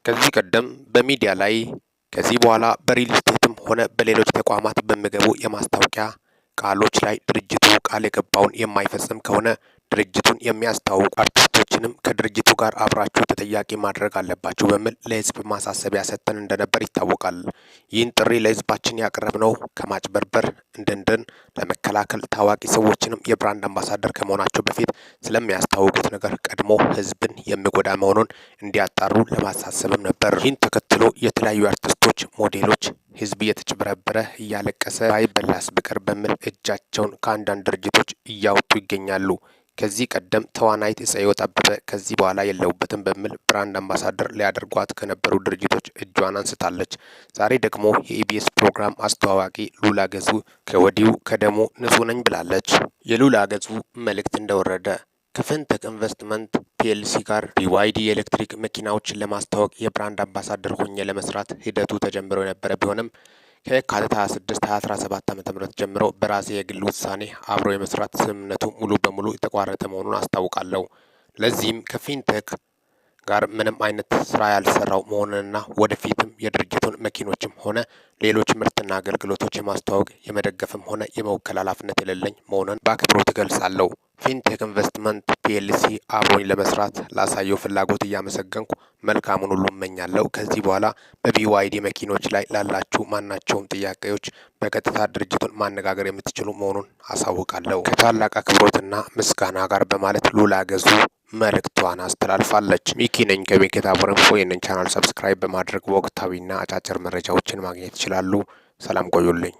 ከዚህ ቀደም በሚዲያ ላይ ከዚህ በኋላ በሪል ስቴትም ሆነ በሌሎች ተቋማት በሚገቡ የማስታወቂያ ቃሎች ላይ ድርጅቱ ቃል የገባውን የማይፈጽም ከሆነ ድርጅቱን የሚያስተዋውቁ አርቲስቶችንም ከድርጅቱ ጋር አብራችሁ ተጠያቂ ማድረግ አለባችሁ በሚል ለህዝብ ማሳሰቢያ ሰጥተን እንደነበር ይታወቃል። ይህን ጥሪ ለህዝባችን ያቀረብነው ከማጭበርበር እንድንድን ለመከላከል ታዋቂ ሰዎችንም የብራንድ አምባሳደር ከመሆናቸው በፊት ስለሚያስታውቁት ነገር ቀድሞ ህዝብን የሚጎዳ መሆኑን እንዲያጣሩ ለማሳሰብም ነበር። ይህን ተከትሎ የተለያዩ አርቲስቶች፣ ሞዴሎች ህዝብ እየተጭበረበረ እያለቀሰ ባይበላስ ብቅር በሚል እጃቸውን ከአንዳንድ ድርጅቶች እያወጡ ይገኛሉ። ከዚህ ቀደም ተዋናይት እፀዮት አበበ ከዚህ በኋላ የለውበትም በሚል ብራንድ አምባሳደር ሊያደርጓት ከነበሩ ድርጅቶች እጇን አንስታለች። ዛሬ ደግሞ የኢቢኤስ ፕሮግራም አስተዋዋቂ ሉላ ገዙ ከወዲሁ ከደሙ ንጹህ ነኝ ብላለች። የሉላ ገዙ መልእክት እንደወረደ ከፌንቴክ ኢንቨስትመንት ፒኤልሲ ጋር ቢዋይዲ የኤሌክትሪክ መኪናዎችን ለማስተዋወቅ የብራንድ አምባሳደር ሆኜ ለመስራት ሂደቱ ተጀምሮ የነበረ ቢሆንም ከየካቲት 26 2017 ዓ.ም ጀምሮ በራሴ የግል ውሳኔ አብሮ የመስራት ስምምነቱ ሙሉ በሙሉ የተቋረጠ መሆኑን አስታውቃለሁ። ለዚህም ከፌንቴክ ጋር ምንም አይነት ስራ ያልሰራው መሆኑንና ወደፊትም የድርጅቱን መኪኖችም ሆነ ሌሎች ምርትና አገልግሎቶች የማስተዋወቅ የመደገፍም ሆነ የመወከል ኃላፊነት የሌለኝ መሆኑን በአክብሮት እገልጻለሁ። ፌንቴክ ኢንቨስትመንት ፒኤልሲ አብሮኝ ለመስራት ላሳየው ፍላጎት እያመሰገንኩ መልካሙን ሁሉ እመኛለሁ። ከዚህ በኋላ በቢዋይዲ መኪኖች ላይ ላላችሁ ማናቸውም ጥያቄዎች በቀጥታ ድርጅቱን ማነጋገር የምትችሉ መሆኑን አሳውቃለሁ ከታላቅ አክብሮትና ምስጋና ጋር በማለት ሉላ ገዙ መልእክቷን አስተላልፋለች። ሚኪ ነኝ ከሚኪታቦር ኢንፎ። ይህንን ቻናል ሰብስክራይብ በማድረግ ወቅታዊና አጫጭር መረጃዎችን ማግኘት ይችላሉ። ሰላም ቆዩልኝ።